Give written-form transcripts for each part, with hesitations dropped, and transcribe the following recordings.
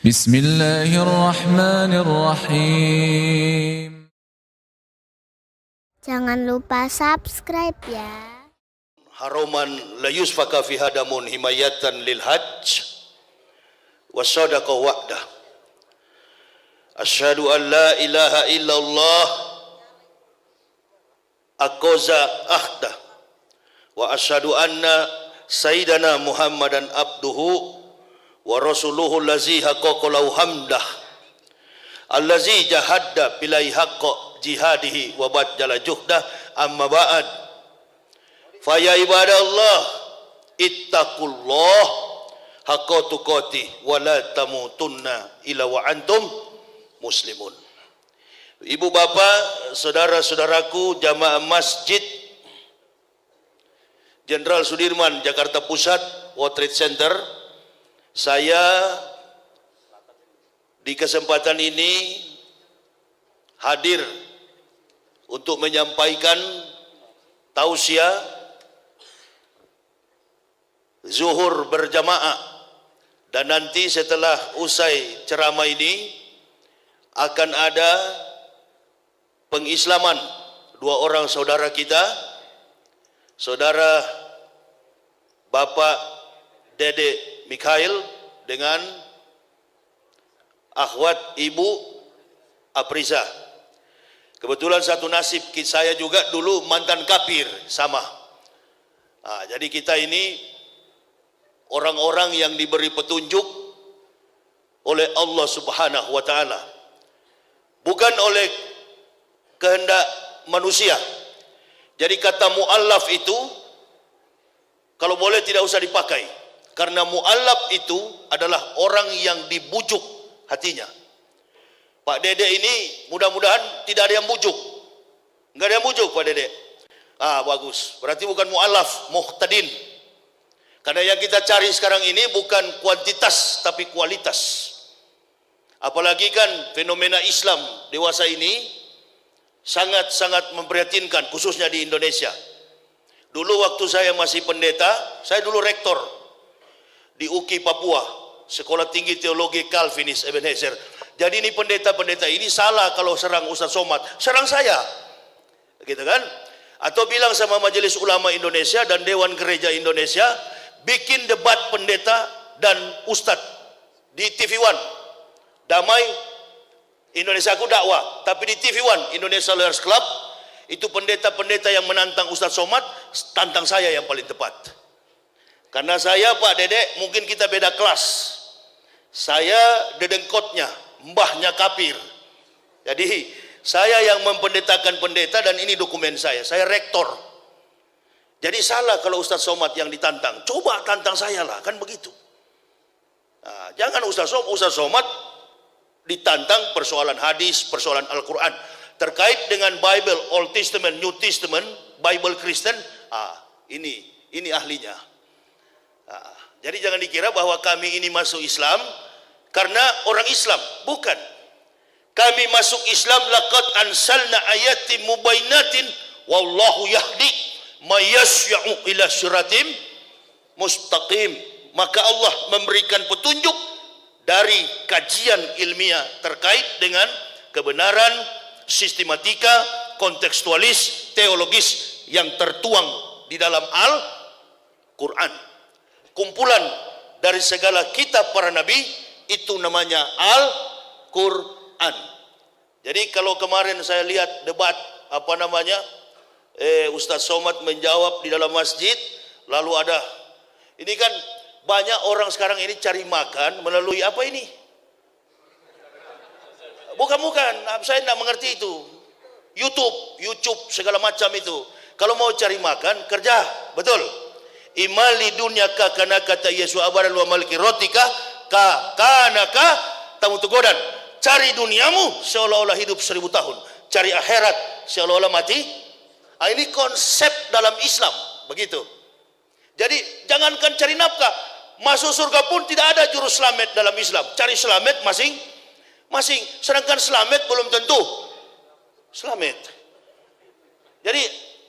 Bismillahirrahmanirrahim. Jangan lupa subscribe ya. Haroman la yusfaka fi hadamun himayatan lil hajj wa sadaqa wa'dah. Asyhadu an la ilaha illallah aqaza ahda wa asyhadu anna sayyidana Muhammadan abduhu wa rasuluhu allazi haqqaqa lahu hamdah allazi jahadda bilai haqqa jihadihi wa badjala juhdah amma ba'd. Faya ibadallah ittaqullah haqqa tuqatih wa la tamutunna illa wa antum muslimun. Ibu bapak, saudara-saudaraku jamaah Masjid Jenderal Sudirman Jakarta Pusat World Trade Center, saya di kesempatan ini hadir untuk menyampaikan tausiah zuhur berjamaah, dan nanti setelah usai ceramah ini akan ada pengislaman dua orang saudara kita, saudara Bapak Dede Mikhail dengan akhwat Ibu Apriza. Kebetulan satu nasib, saya juga dulu mantan kafir sama. Jadi kita ini orang-orang yang diberi petunjuk oleh Allah Subhanahu wa taala, bukan oleh kehendak manusia. Jadi kata mu'allaf itu kalau boleh tidak usah dipakai, karena mu'allaf itu adalah orang yang dibujuk hatinya. Pak Dede ini mudah-mudahan tidak ada yang bujuk. Enggak ada yang bujuk Pak Dede. Bagus. Berarti bukan mu'allaf, muhtadin. Karena yang kita cari sekarang ini bukan kuantitas tapi kualitas. Apalagi kan fenomena Islam dewasa ini sangat-sangat memprihatinkan, khususnya di Indonesia. Dulu waktu saya masih pendeta, saya dulu rektor di UKI Papua, Sekolah Tinggi Teologi Calvinis Ebenezer. Jadi ini pendeta-pendeta ini salah kalau serang Ustaz Somad, serang saya, gitu kan? Atau bilang sama Majelis Ulama Indonesia dan Dewan Gereja Indonesia, bikin debat pendeta dan ustadz di TV One, Damai Indonesia Aku Dakwah, tapi di TV One Indonesia Lawyers Club itu pendeta-pendeta yang menantang Ustaz Somad, tantang saya yang paling tepat. Karena saya Pak Dede mungkin kita beda kelas, saya dedengkotnya, mbahnya kafir. Jadi saya yang mempendetakan pendeta dan ini dokumen saya rektor. Jadi salah kalau Ustaz Somad yang ditantang, coba tantang saya lah, kan begitu. Jangan Ustaz Somad ditantang persoalan hadis, persoalan Al-Quran terkait dengan Bible, Old Testament, New Testament, Bible Kristen. Ini ahlinya. Jadi jangan dikira bahwa kami ini masuk Islam karena orang Islam, bukan. Kami masuk Islam laqad ansalna ayatin mubainatin wallahu yahdi mayasya'u ila syiratim mustaqim. Maka Allah memberikan petunjuk dari kajian ilmiah terkait dengan kebenaran, sistematika, kontekstualis, teologis yang tertuang di dalam Al-Quran. Kumpulan dari segala kitab para nabi itu namanya Al-Quran. Jadi kalau kemarin saya lihat debat Ustaz Somad menjawab di dalam masjid, lalu ada ini kan banyak orang sekarang ini cari makan melalui apa ini? Bukan, saya tidak mengerti itu. YouTube segala macam itu. Kalau mau cari makan kerja, betul. Imali dunyaka kana kata Yesus abaran wa maliki rotika kanaka tamu tegodan. Cari duniamu seolah-olah hidup 1000 tahun. Cari akhirat seolah-olah mati. Ini konsep dalam Islam, begitu. Jadi jangankan cari nafkah, masuk surga pun tidak ada juru selamat dalam Islam. Cari selamat masing-masing. Sedangkan selamat belum tentu selamat. Jadi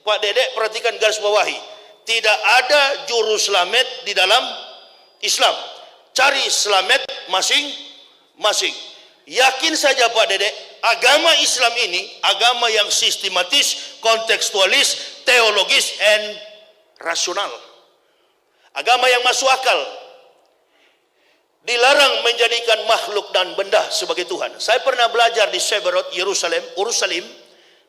Pak Dedek perhatikan garis bawahi, tidak ada juru selamat di dalam Islam. Cari selamat masing. Yakin saja Pak Dedek, agama Islam ini agama yang sistematis, kontekstualis, teologis, and rasional. Agama yang masuk akal. Dilarang menjadikan makhluk dan benda sebagai Tuhan. Saya pernah belajar di Seberot, Yerusalem.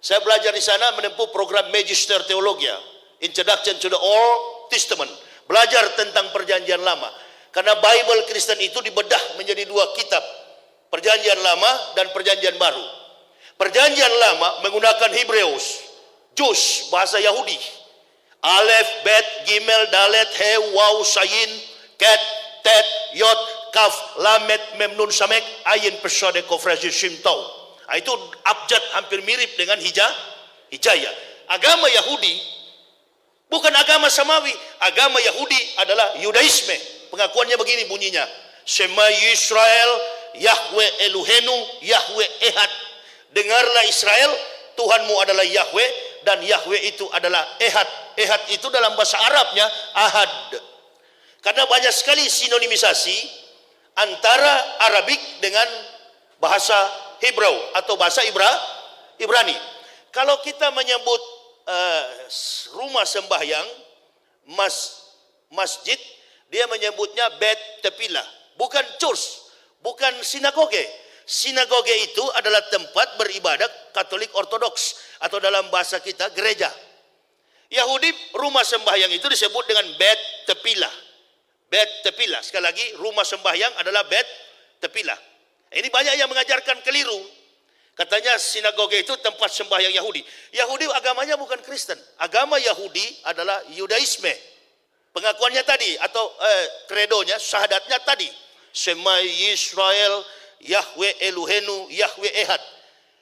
Saya belajar di sana menempuh program Magister Theologia, Introduction to the Old Testament. Belajar tentang perjanjian lama. Karena Bible Kristen itu dibedah menjadi dua kitab. Perjanjian lama dan perjanjian baru. Perjanjian lama menggunakan Hebreus, Jus, bahasa Yahudi. Alef, Bet, Gimel, Dalet, He, Waw, Sayin, Ket, Tet, Yot, Kaf, Lamet, Memnun, Samek, Ayin, Pesade, Kofrasi, Shimtau. Itu abjad hampir mirip dengan Hijaya. Agama Yahudi bukan agama Samawi. Agama Yahudi adalah Yudaisme. Pengakuannya begini bunyinya. Shema Yisrael, Yahweh Elohenu, Yahweh Ehad. Dengarlah Israel, Tuhanmu adalah Yahweh, dan Yahweh itu adalah Ehad. Ehad itu dalam bahasa Arabnya Ahad. Karena banyak sekali sinonimisasi antara Arabik dengan bahasa Hebrau atau bahasa Ibrani. Kalau kita menyebut rumah sembahyang, masjid, dia menyebutnya Bet Tepilah, bukan church, bukan sinagoge. Sinagoge itu adalah tempat beribadat Katolik Ortodoks atau dalam bahasa kita gereja. Yahudi rumah sembahyang itu disebut dengan Bet Tepilah. Bet Tepilah. Sekali lagi, rumah sembahyang adalah Bet Tepilah. Ini banyak yang mengajarkan keliru. Katanya sinagoge itu tempat sembahyang Yahudi. Yahudi agamanya bukan Kristen. Agama Yahudi adalah Yudaisme. Pengakuannya tadi atau kredonya, syahadatnya tadi. Shema Yisrael, Yahweh Elohenu, Yahweh Ehad.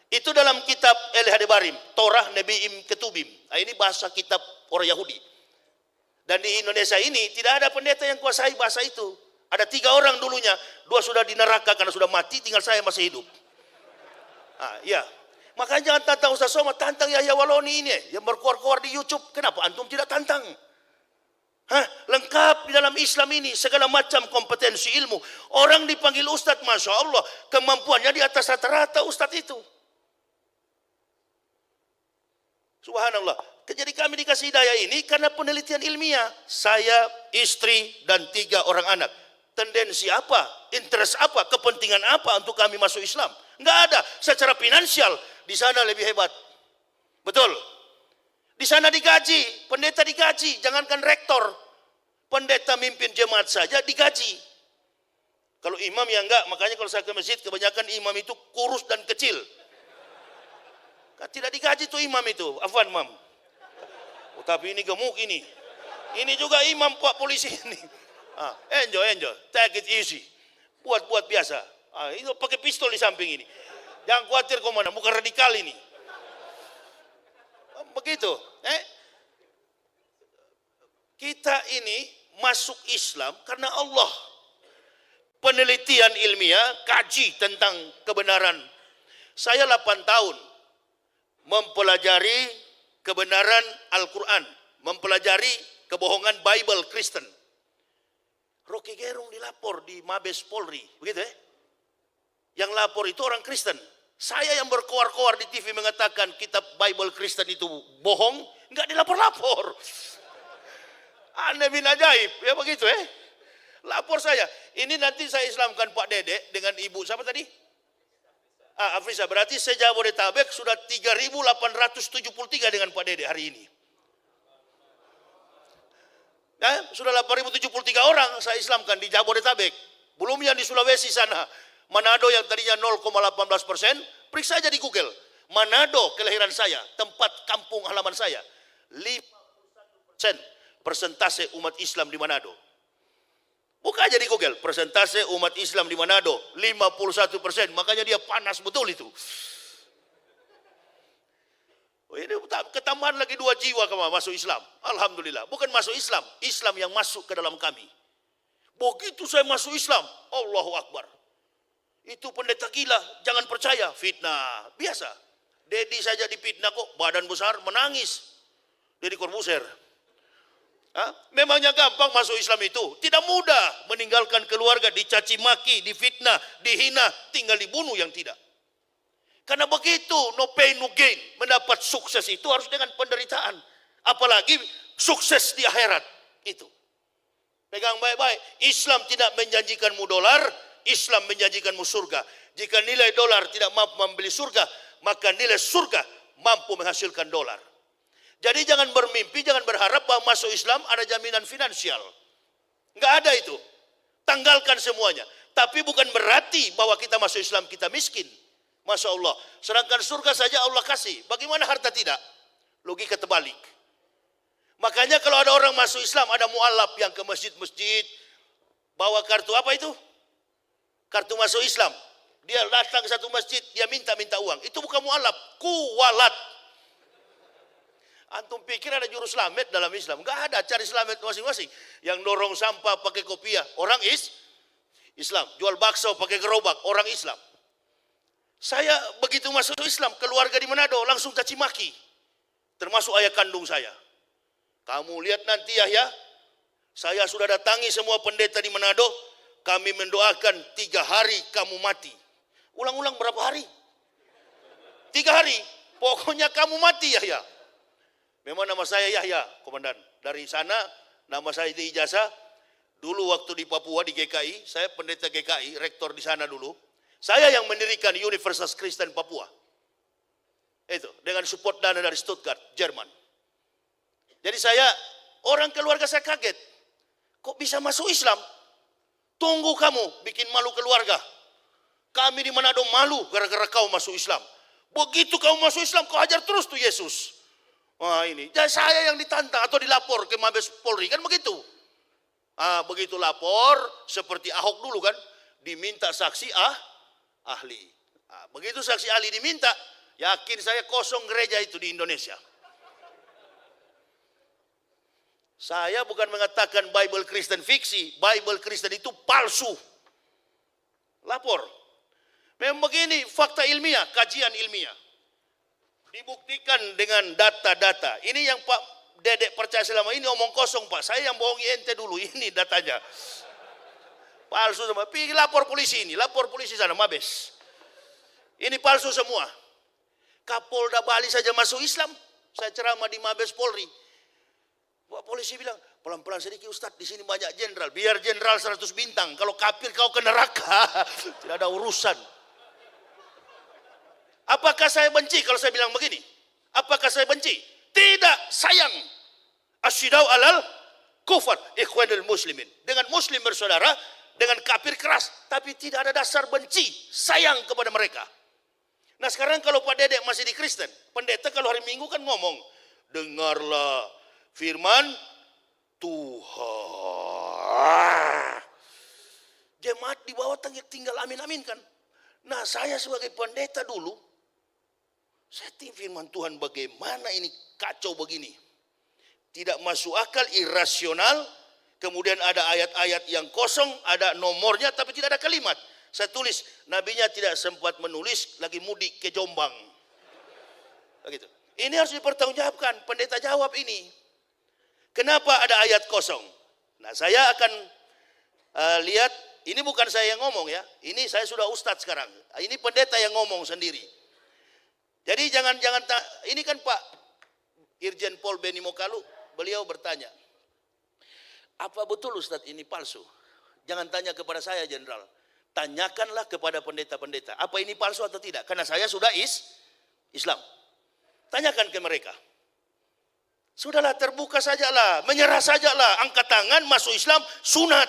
Itu dalam kitab El-Hadebarim, Torah, Nebiim, Ketubim. Nah, ini bahasa kitab orang Yahudi. Dan di Indonesia ini tidak ada pendeta yang kuasai bahasa itu. Ada 3 orang dulunya, 2 sudah di neraka karena sudah mati, tinggal saya masih hidup. Ya. Makanya jangan tantang Ustaz Somad, tantang Yahya Waloni ini yang berkuar-kuar di YouTube. Kenapa antum tidak tantang? Lengkap di dalam Islam ini segala macam kompetensi ilmu. Orang dipanggil Ustadz, Masya Allah, kemampuannya di atas rata-rata Ustadz itu. Subhanallah. Jadi kami dikasih hidayah ini karena penelitian ilmiah. Saya, istri, dan 3 orang anak. Tendensi apa? Interest apa? Kepentingan apa untuk kami masuk Islam? Enggak ada. Secara finansial di sana lebih hebat. Betul. Di sana digaji, pendeta digaji, jangankan rektor. Pendeta mimpin jemaat saja digaji. Kalau imam ya enggak, makanya kalau saya ke masjid kebanyakan imam itu kurus dan kecil. Kan tidak digaji tuh imam itu. Afwan, Mam. Tapi ini gemuk ini. Ini juga imam Pak polisi ini. Enjoy. Take it easy. Buat biasa. Itu pakai pistol di samping ini. Jangan khawatir komandan, bukan radikal ini. Begitu. Kita ini masuk Islam karena Allah. Penelitian ilmiah, kaji tentang kebenaran. Saya 8 tahun mempelajari kebenaran Al-Quran, mempelajari kebohongan Bible Kristen. Rocky Gerung dilapor di Mabes Polri, begitu ya? Yang lapor itu orang Kristen. Saya yang berkoar-koar di TV mengatakan kitab Bible Kristen itu bohong, enggak dilapor-lapor. Aneh bin ajaib, ya begitu ya? Lapor saya. Ini nanti saya Islamkan Pak Dedek dengan ibu siapa tadi? Afrisa, berarti se-Jabodetabek sudah 3.873 dengan Pak Dedek hari ini. Nah, sudah 8.073 orang saya Islamkan di Jabodetabek. Belum yang di Sulawesi sana. Manado yang tadinya 0,18%, periksa aja di Google. Manado kelahiran saya, tempat kampung halaman saya. 51% persentase umat Islam di Manado. Buka aja di Google, persentase umat Islam di Manado, 51%. Makanya dia panas betul itu. Ini ketambahan lagi 2 jiwa kemana masuk Islam. Alhamdulillah. Bukan masuk Islam, Islam yang masuk ke dalam kami. Begitu saya masuk Islam, Allahu Akbar. Itu pendeta gila, jangan percaya. Fitnah, biasa. Dedi saja dipitnah kok, badan besar, menangis. Deddy Corbuzier. Memangnya gampang masuk Islam itu? Tidak mudah. Meninggalkan keluarga, dicaci maki, difitnah, dihina, tinggal dibunuh yang tidak. Karena begitu, no pain, no gain. Mendapat sukses itu harus dengan penderitaan. Apalagi sukses di akhirat. Itu. Pegang baik-baik. Islam tidak menjanjikanmu dolar, Islam menjanjikanmu surga. Jika nilai dolar tidak mampu membeli surga, maka nilai surga mampu menghasilkan dolar. Jadi jangan bermimpi, jangan berharap bahwa masuk Islam ada jaminan finansial. Enggak ada itu. Tanggalkan semuanya. Tapi bukan berarti bahwa kita masuk Islam kita miskin. Masya Allah. Sedangkan surga saja Allah kasih. Bagaimana harta tidak? Logika terbalik. Makanya kalau ada orang masuk Islam, ada mualaf yang ke masjid-masjid, bawa kartu apa itu? Kartu masuk Islam. Dia datang ke satu masjid, dia minta uang. Itu bukan mualaf, kuwalat. Antum pikir ada juru selamat dalam Islam? Enggak ada, cari selamat masing-masing. Yang dorong sampah pakai kopiah, orang Islam. Jual bakso pakai gerobak, orang Islam. Saya begitu masuk Islam, keluarga di Manado langsung caci maki. Termasuk ayah kandung saya. Kamu lihat nanti ya, saya sudah datangi semua pendeta di Manado, kami mendoakan 3 hari kamu mati. Ulang-ulang berapa hari? 3 hari. Pokoknya kamu mati Yahya. Memang nama saya Yahya, komandan. Dari sana nama saya di ijazah. Dulu waktu di Papua di GKI, saya pendeta GKI, rektor di sana dulu. Saya yang mendirikan Universitas Kristen Papua. Itu dengan support dana dari Stuttgart, Jerman. Jadi orang keluarga saya kaget. Kok bisa masuk Islam? Tunggu kamu bikin malu keluarga. Kami di Manado malu gara-gara kau masuk Islam. Begitu kau masuk Islam, kau hajar terus tuh Yesus. Wah ini, jadi saya yang ditantang atau dilapor ke Mabes Polri, kan begitu. Begitu lapor, seperti Ahok dulu kan, diminta saksi ahli. Begitu saksi ahli diminta, yakin saya kosong gereja itu di Indonesia. Saya bukan mengatakan Bible Kristen fiksi, Bible Kristen itu palsu. Lapor. Memang begini, fakta ilmiah, kajian ilmiah. Dibuktikan dengan data-data. Ini yang Pak Dedek percaya selama ini omong kosong Pak. Saya yang bohongi ente dulu, ini datanya. Palsu semua. Pergi lapor polisi ini, lapor polisi sana, Mabes. Ini palsu semua. Kapolda Bali saja masuk Islam. Saya ceramah di Mabes Polri. Pak polisi bilang, pelan-pelan sedikit Ustadz, di sini banyak jenderal. Biar jenderal 100 bintang. Kalau kafir kau ke neraka. Tidak ada urusan. Apakah saya benci kalau saya bilang begini? Apakah saya benci? Tidak, sayang. Asyidau alal kufar ikhwanul muslimin. Dengan muslim bersaudara, dengan kafir keras. Tapi tidak ada dasar benci, sayang kepada mereka. Nah sekarang kalau Pak Dedek masih di Kristen, pendeta kalau hari Minggu kan ngomong, dengarlah firman Tuhan. Jemaat di bawah tinggal amin-amin kan. Nah saya sebagai pendeta dulu, saya tinggal firman Tuhan bagaimana ini kacau begini. Tidak masuk akal, irasional. Kemudian ada ayat-ayat yang kosong, ada nomornya tapi tidak ada kalimat. Saya tulis, nabinya tidak sempat menulis, lagi mudik ke Jombang. Begitu. Ini harus dipertanggungjawabkan, pendeta jawab ini. Kenapa ada ayat kosong? Nah saya akan lihat, ini bukan saya yang ngomong ya, ini saya sudah ustadz sekarang. Ini pendeta yang ngomong sendiri. Jadi jangan ini kan Pak Irjen Pol Beni Mokalu, beliau bertanya, apa betul Ustadz ini palsu? Jangan tanya kepada saya jenderal, tanyakanlah kepada pendeta-pendeta, apa ini palsu atau tidak? Karena saya sudah Islam. Tanyakan ke mereka. Sudahlah, terbuka sajalah, menyerah sajalah, angkat tangan, masuk Islam, sunat.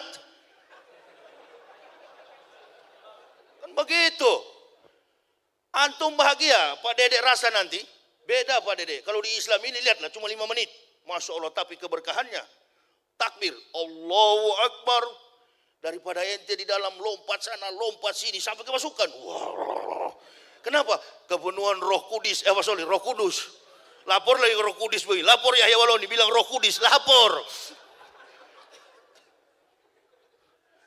Kan begitu. Antum bahagia, Pak Dedek rasa nanti, beda Pak Dedek. Kalau di Islam ini lihatlah cuma 5 menit. Masya Allah, tapi keberkahannya. Takbir, Allahu Akbar. Daripada ente di dalam lompat sana, lompat sini, sampai kemasukan. Wow. Kenapa? Kepenuhan Roh Kudus, Roh Kudus. Lapor lagi Roh Kudus begini. Lapor Yahya Waloni, bilang Roh Kudus, lapor.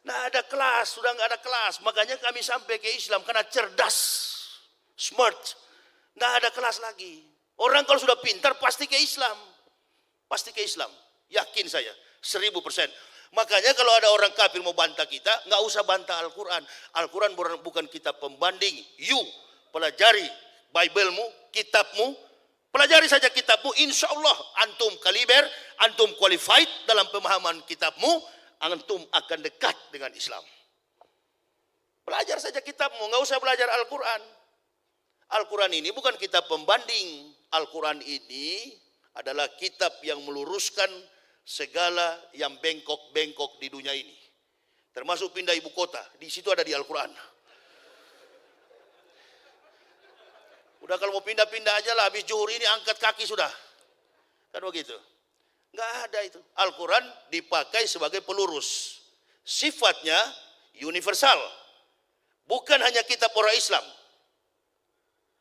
Nah ada kelas, sudah nggak ada kelas. Makanya kami sampai ke Islam karena cerdas, smart. Nggak ada kelas lagi. Orang kalau sudah pintar pasti ke Islam. Pasti ke Islam. Yakin saya, 1000%. Makanya kalau ada orang kafir mau bantah kita, nggak usah bantah Al-Quran. Al-Quran bukan kitab pembanding. You pelajari Bible-mu, kitabmu, pelajari saja kitabmu, insya Allah antum kaliber, antum qualified dalam pemahaman kitabmu, antum akan dekat dengan Islam. Belajar saja kitabmu, nggak usah belajar Al-Quran. Al-Quran ini bukan kitab pembanding. Al-Quran ini adalah kitab yang meluruskan segala yang bengkok-bengkok di dunia ini. Termasuk pindah ibu kota, di situ ada di Al-Quran. Udah kalau mau pindah-pindah aja lah, habis zuhur ini angkat kaki sudah. Kan begitu. Nggak ada itu. Al-Quran dipakai sebagai pelurus. Sifatnya universal. Bukan hanya kitab orang Islam.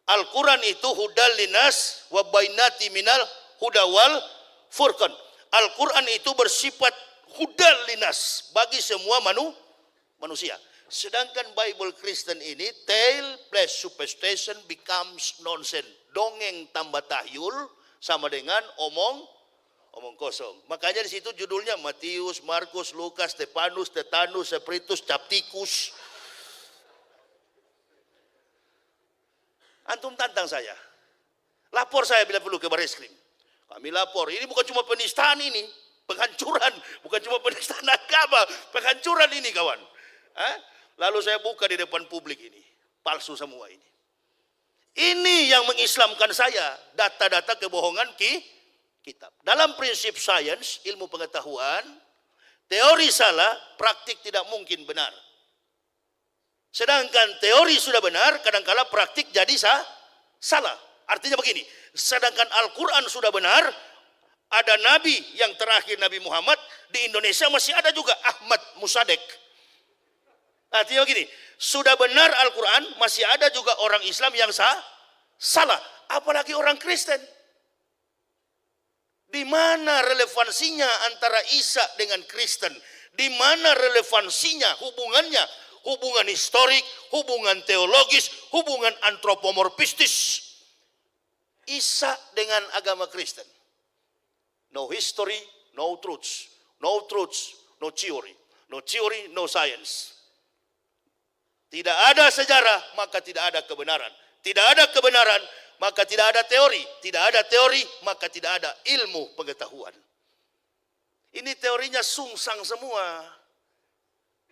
Al-Quran itu hudal linas wa bainati minal hudawal furqan. Al-Quran itu bersifat hudal linas bagi semua manusia. Sedangkan Bible Kristen ini tale plus superstition becomes nonsense. Dongeng tambah tahyul sama dengan omong kosong. Makanya di situ judulnya Matius, Markus, Lukas, Stefanus, Tetanus, Spiritus, Captikus. Antum tantang saya. Lapor saya bila perlu ke Bareskrim. Kami lapor, ini bukan cuma penistaan ini, penghancuran, bukan cuma penistaan agama, penghancuran ini kawan. Lalu saya buka di depan publik ini, palsu semua ini. Ini yang mengislamkan saya, data-data kebohongan kitab. Dalam prinsip sains, ilmu pengetahuan, teori salah, praktik tidak mungkin benar. Sedangkan teori sudah benar, kadangkala praktik jadi salah. Artinya begini, sedangkan Al-Quran sudah benar, ada nabi yang terakhir Nabi Muhammad, di Indonesia masih ada juga Ahmad Musadek. Artinya begini, sudah benar Al-Quran, masih ada juga orang Islam yang salah, apalagi orang Kristen. Di mana relevansinya antara Isa dengan Kristen? Di mana relevansinya hubungannya? Hubungan historik, hubungan teologis, hubungan antropomorfistis. Isa dengan agama Kristen. No history, no truths. No truths, no theory. No theory, no science. Tidak ada sejarah, maka tidak ada kebenaran. Tidak ada kebenaran, maka tidak ada teori. Tidak ada teori, maka tidak ada ilmu pengetahuan. Ini teorinya sungsang semua.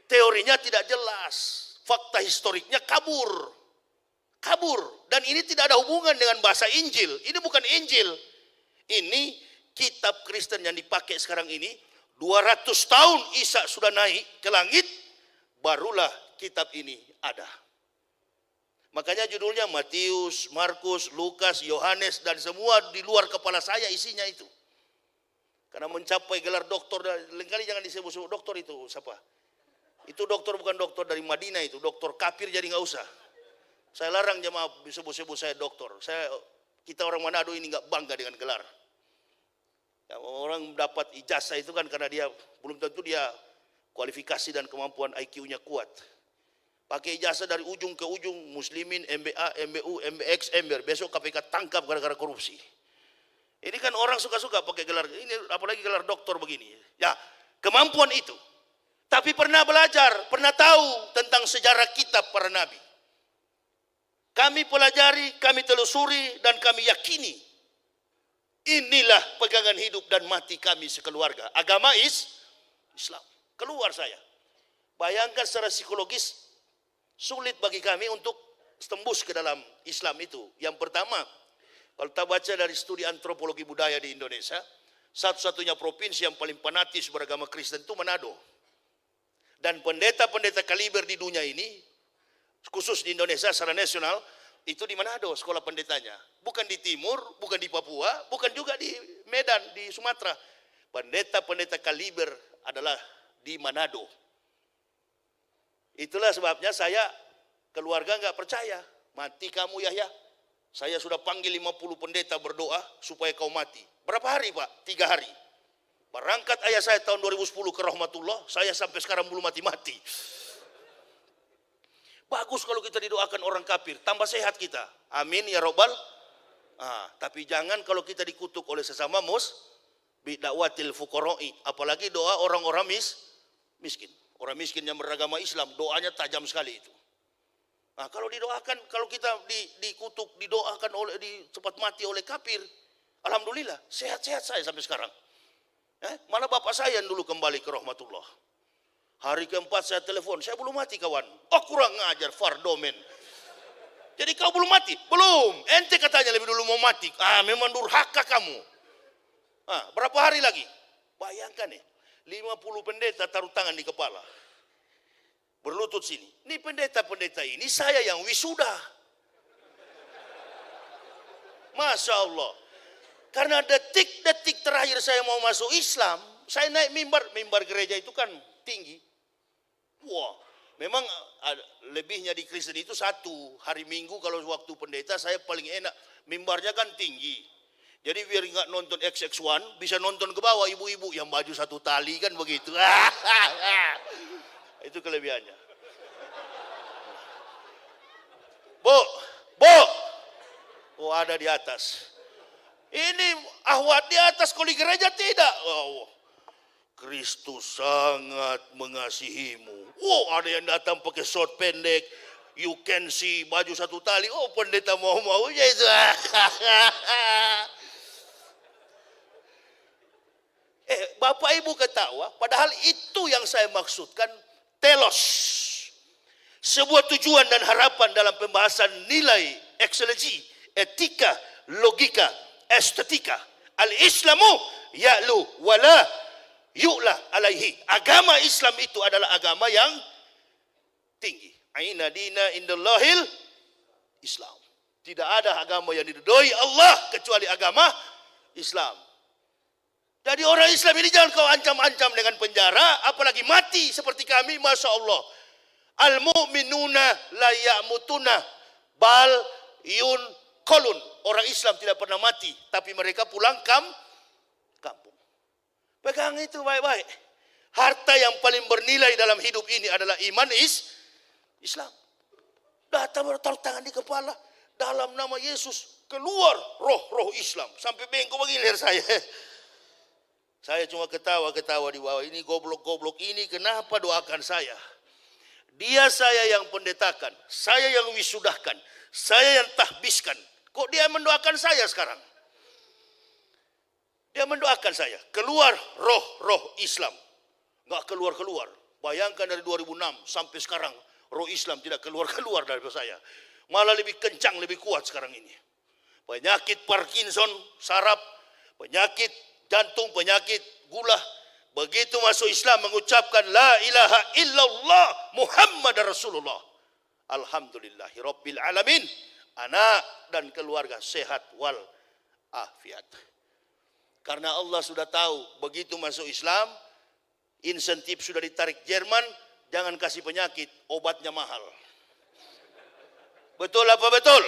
Teorinya tidak jelas. Fakta historiknya kabur. Dan ini tidak ada hubungan dengan bahasa Injil. Ini bukan Injil. Ini kitab Kristen yang dipakai sekarang ini. 200 tahun Isa sudah naik ke langit. Barulah kitab ini ada. Makanya judulnya Matius, Markus, Lukas, Yohanes, dan semua di luar kepala saya isinya itu. Karena mencapai gelar doktor, lain kali jangan disebut-sebut doktor itu siapa? Itu dokter bukan dokter dari Madinah itu, dokter kafir jadi nggak usah. Saya larang jemaah disebut-sebut saya dokter. Kita orang Manado ini nggak bangga dengan gelar. Ya, orang dapat ijazah itu kan karena dia belum tentu dia kualifikasi dan kemampuan IQ-nya kuat. Pakai ijazah dari ujung ke ujung, Muslimin, MBA, MBU, MBX, MBR. Besok KPK tangkap gara-gara korupsi. Ini kan orang suka-suka pakai gelar ini, apalagi gelar dokter begini. Ya, kemampuan itu. Tapi pernah belajar, pernah tahu tentang sejarah kitab para nabi. Kami pelajari, kami telusuri, dan kami yakini. Inilah pegangan hidup dan mati kami sekeluarga. Agama Islam. Keluar saya. Bayangkan secara psikologis, sulit bagi kami untuk tembus ke dalam Islam itu. Yang pertama, kalau kita baca dari studi antropologi budaya di Indonesia, satu-satunya provinsi yang paling fanatis beragama Kristen itu Manado. Dan pendeta-pendeta kaliber di dunia ini, khusus di Indonesia secara nasional, itu di Manado sekolah pendetanya. Bukan di timur, bukan di Papua, bukan juga di Medan, di Sumatera. Pendeta-pendeta kaliber adalah di Manado. Itulah sebabnya saya, keluarga nggak percaya. Mati kamu Yahya. Saya sudah panggil 50 pendeta berdoa supaya kau mati. Berapa hari Pak? 3 hari. Berangkat ayah saya tahun 2010 ke rahmatullah, saya sampai sekarang belum mati-mati. Bagus kalau kita didoakan orang kafir, tambah sehat kita. Amin ya robbal. Tapi jangan kalau kita dikutuk oleh sesama bidakwatil fuqara'i, apalagi doa orang-orang miskin. Orang miskin yang beragama Islam, doanya tajam sekali itu. Nah, kalau didoakan, kalau kita dikutuk, didoakan cepat mati oleh kafir, alhamdulillah, sehat-sehat saya sampai sekarang. Mana bapak saya yang dulu kembali ke rahmatullah. Hari keempat saya telepon, saya belum mati kawan. Oh, kurang ngajar, fardomen. Jadi kau belum mati? Belum. Ente katanya lebih dulu mau mati. Memang durhaka kamu. Berapa hari lagi? Bayangkan 50 pendeta taruh tangan di kepala. Berlutut sini. Ini pendeta-pendeta ini saya yang wisuda. Masya Allah. Karena detik-detik terakhir saya mau masuk Islam, saya naik mimbar gereja itu kan tinggi. Wah, memang lebihnya di Kristen itu satu. Hari Minggu kalau waktu pendeta saya paling enak. Mimbarnya kan tinggi. Jadi biar nggak nonton XX1, bisa nonton ke bawah ibu-ibu yang baju satu tali kan begitu. Itu kelebihannya. Bu. Oh, ada di atas. Ini ahwat di atas, kalau di gereja tidak. Oh, Kristus sangat mengasihimu. Oh, ada yang datang pakai short pendek. You can see baju satu tali. Oh, pendeta mau-maunya itu. Bapak Ibu ketawa, padahal itu yang saya maksudkan telos. Sebuah tujuan dan harapan dalam pembahasan nilai, ekselensi, etika, logika, estetika. Al-Islamu ya'lu wala yu'la alaihi. Agama Islam itu adalah agama yang tinggi. Aina dina indallahil Islam. Tidak ada agama yang diridhoi Allah kecuali agama Islam. Jadi orang Islam ini jangan kau ancam-ancam dengan penjara, apalagi mati seperti kami, Masya Allah. Al-mu'minuna la ya'mutuna bal yun kolun. Orang Islam tidak pernah mati, tapi mereka pulang kampung. Pegang itu baik-baik. Harta yang paling bernilai dalam hidup ini adalah iman Islam. Datang taruh tangan di kepala, dalam nama Yesus keluar roh Islam. Sampai bengkok begini leher saya. Saya cuma ketawa-ketawa di bawah. Ini goblok-goblok ini kenapa doakan saya? Dia saya yang pendetakan, saya yang wisudahkan, saya yang tahbiskan. Kok dia mendoakan saya sekarang? Dia mendoakan saya. Keluar roh Islam. Nggak keluar-keluar. Bayangkan dari 2006 sampai sekarang roh Islam tidak keluar-keluar dari saya. Malah lebih kencang, lebih kuat sekarang ini. Penyakit Parkinson, saraf, penyakit jantung, penyakit gula. Begitu masuk Islam mengucapkan la ilaha illallah Muhammad Rasulullah. Alhamdulillahi Rabbil Alamin. Anak dan keluarga sehat wal afiat. Karena Allah sudah tahu begitu masuk Islam, insentif sudah ditarik Jerman, jangan kasih penyakit, obatnya mahal. Betul apa betul?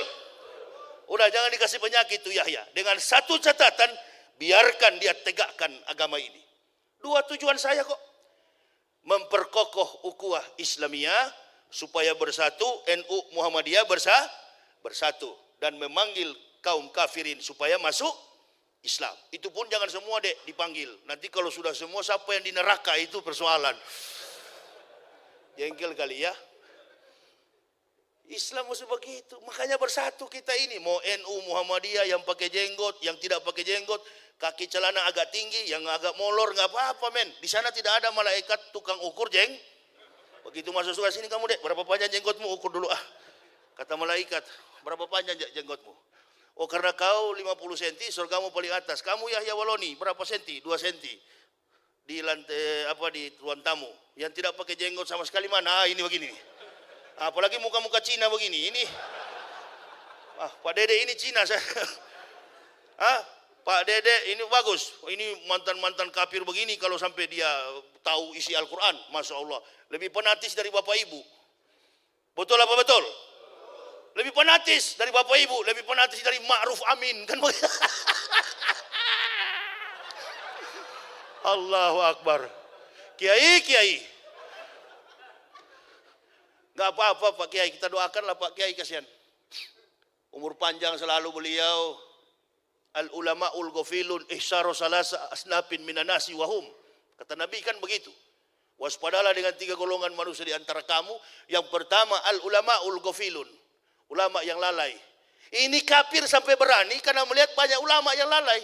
Udah jangan dikasih penyakit tuh Yahya. Dengan satu catatan, biarkan dia tegakkan agama ini. Dua tujuan saya kok. Memperkokoh ukhuwah Islamiyah supaya bersatu, NU Muhammadiyah bersatu. Dan memanggil kaum kafirin supaya masuk Islam. Itu pun jangan semua dipanggil. Nanti kalau sudah semua, siapa yang di neraka itu persoalan. Jengkel kali ya. Islam mesti begitu. Makanya bersatu kita ini. Mau NU Muhammadiyah yang pakai jenggot, yang tidak pakai jenggot, kaki celana agak tinggi, yang agak molor, nggak apa-apa men. Di sana tidak ada malaikat tukang ukur Begitu masuk surga, sini kamu dek, berapa panjang jenggotmu, ukur dulu ah. Kata malaikat, berapa panjang jenggotmu? Oh karena kau 50 cm, surgamu paling atas. Kamu Yahya Waloni, berapa senti? 2 cm. Di lantai di ruang tamu. Yang tidak pakai jenggot sama sekali mana? Ini begini. Apalagi muka-muka Cina begini. Ini. Pak Dede ini Cina saya. Pak Dede ini bagus. Ini mantan-mantan kafir begini kalau sampai dia tahu isi Al-Quran. Masya Allah. Lebih fanatis dari Bapak Ibu. Betul apa betul? Lebih fanatis dari Bapak Ibu. Lebih fanatis dari Ma'ruf Amin. Kan begitu. Allahu Akbar. Kiai. Gak apa-apa Pak Kiai. Kita doakanlah Pak Kiai, kasihan. Umur panjang selalu beliau. Al-ulama'ul ghafilun ihsaru salasa asnafin minanasi wahum. Kata Nabi kan begitu. Waspadalah dengan 3 golongan manusia di antara kamu. Yang pertama al-ulama'ul ghafilun. Ulama yang lalai. Ini kafir sampai berani karena melihat banyak ulama yang lalai.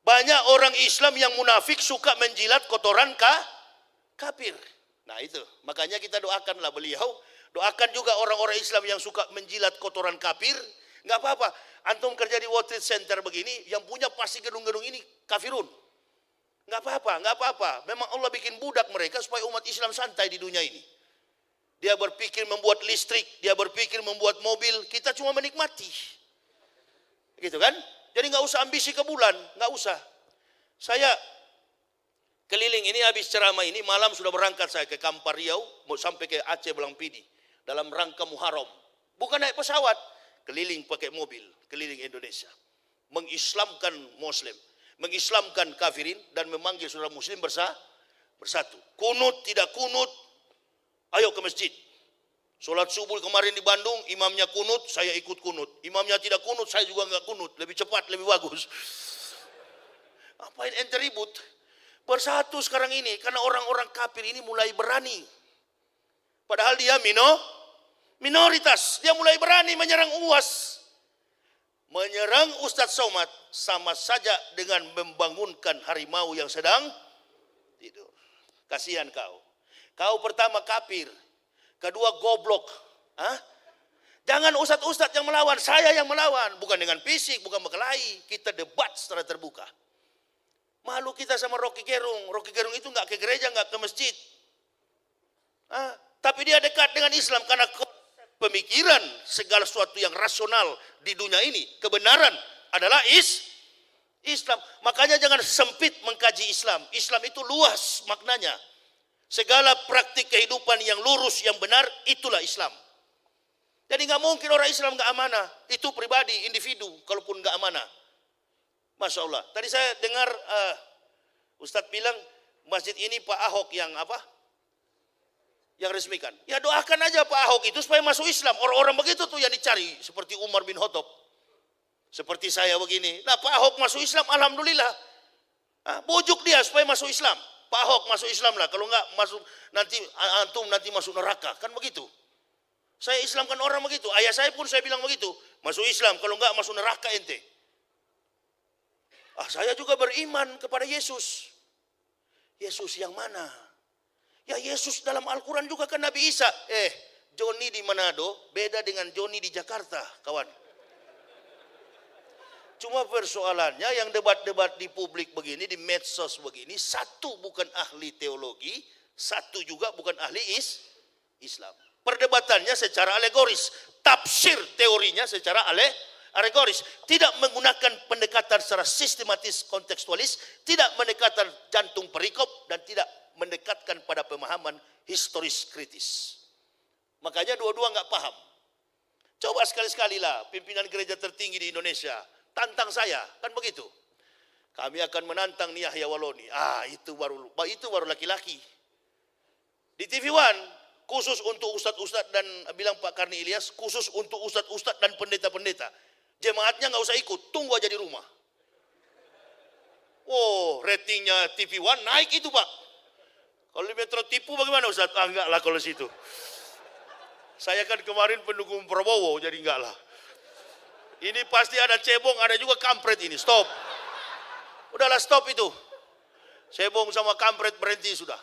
Banyak orang Islam yang munafik suka menjilat kotoran kafir. Nah itu, makanya kita doakanlah beliau. Doakan juga orang-orang Islam yang suka menjilat kotoran kafir. Enggak apa-apa, antum kerja di World Trade Center begini, yang punya pasti gedung-gedung ini kafirun. Enggak apa-apa. Memang Allah bikin budak mereka supaya umat Islam santai di dunia ini. Dia berpikir membuat listrik, dia berpikir membuat mobil, kita cuma menikmati. Gitu kan? Jadi nggak usah ambisi ke bulan, nggak usah. Saya keliling ini habis ceramah ini, malam sudah berangkat saya ke Kampar Riau, mau sampai ke Aceh Belangpidi dalam rangka Muharram. Bukan naik pesawat, keliling pakai mobil, keliling Indonesia. Mengislamkan Muslim, mengislamkan kafirin dan memanggil saudara Muslim bersatu. Kunut tidak kunut, ayo ke masjid. Sholat subuh kemarin di Bandung, imamnya kunut, saya ikut kunut. Imamnya tidak kunut, saya juga enggak kunut. Lebih cepat, lebih bagus. Apain ente ribut? Bersatu sekarang ini, karena orang-orang kafir ini mulai berani. Padahal dia minoritas. Dia mulai berani menyerang UAS. Menyerang Ustadz Somad sama saja dengan membangunkan harimau yang sedang tidur. Kasihan kau. Kau pertama kafir. Kedua goblok. Jangan ustadz-ustadz yang melawan, saya yang melawan. Bukan dengan fisik, bukan berkelahi. Kita debat secara terbuka. Malu kita sama Rocky Gerung. Rocky Gerung itu nggak ke gereja, nggak ke masjid. Tapi dia dekat dengan Islam karena pemikiran segala sesuatu yang rasional di dunia ini. Kebenaran adalah Islam. Makanya jangan sempit mengkaji Islam. Islam itu luas maknanya. Segala praktik kehidupan yang lurus, yang benar, itulah Islam. Jadi nggak mungkin orang Islam nggak amanah. Itu pribadi, individu, kalaupun nggak amanah. Masya Allah. Tadi saya dengar Ustadz bilang masjid ini Pak Ahok yang apa? Yang resmikan. Ya doakan aja Pak Ahok itu supaya masuk Islam. Orang-orang begitu tuh yang dicari. Seperti Umar bin Khattab. Seperti saya begini. Nah Pak Ahok masuk Islam, alhamdulillah. Bujuk dia supaya masuk Islam. Pak Ahok masuk Islam lah, kalau enggak masuk nanti antum nanti masuk neraka, kan begitu. Saya Islamkan orang begitu, ayah saya pun saya bilang begitu, masuk Islam, kalau enggak masuk neraka ente. Saya juga beriman kepada Yesus. Yesus yang mana? Ya Yesus dalam Al-Quran juga kan Nabi Isa. Joni di Manado beda dengan Joni di Jakarta, kawan. Cuma persoalannya yang debat-debat di publik begini, di medsos begini, satu bukan ahli teologi, satu juga bukan ahli Islam. Perdebatannya secara alegoris, tafsir teorinya secara alegoris, tidak menggunakan pendekatan secara sistematis kontekstualis, tidak mendekatkan jantung perikop, dan tidak mendekatkan pada pemahaman historis kritis. Makanya dua-dua nggak paham. Coba sekali-sekali lah pimpinan gereja tertinggi di Indonesia tantang saya, kan begitu. Kami akan menantang nih Yahya Waloni. Itu baru laki-laki. Di TV One khusus untuk ustadz-ustadz dan bilang Pak Karni Ilyas, khusus untuk ustadz-ustadz dan pendeta-pendeta. Jemaatnya nggak usah ikut, tunggu aja di rumah. Ratingnya TV One naik itu Pak. Kalau di Metro tipu bagaimana Ustadz? Enggak lah kalau situ. Saya kan kemarin pendukung Prabowo, jadi enggak lah. Ini pasti ada cebong, ada juga kampret ini. Stop. Udahlah stop itu. Cebong sama kampret berhenti sudah.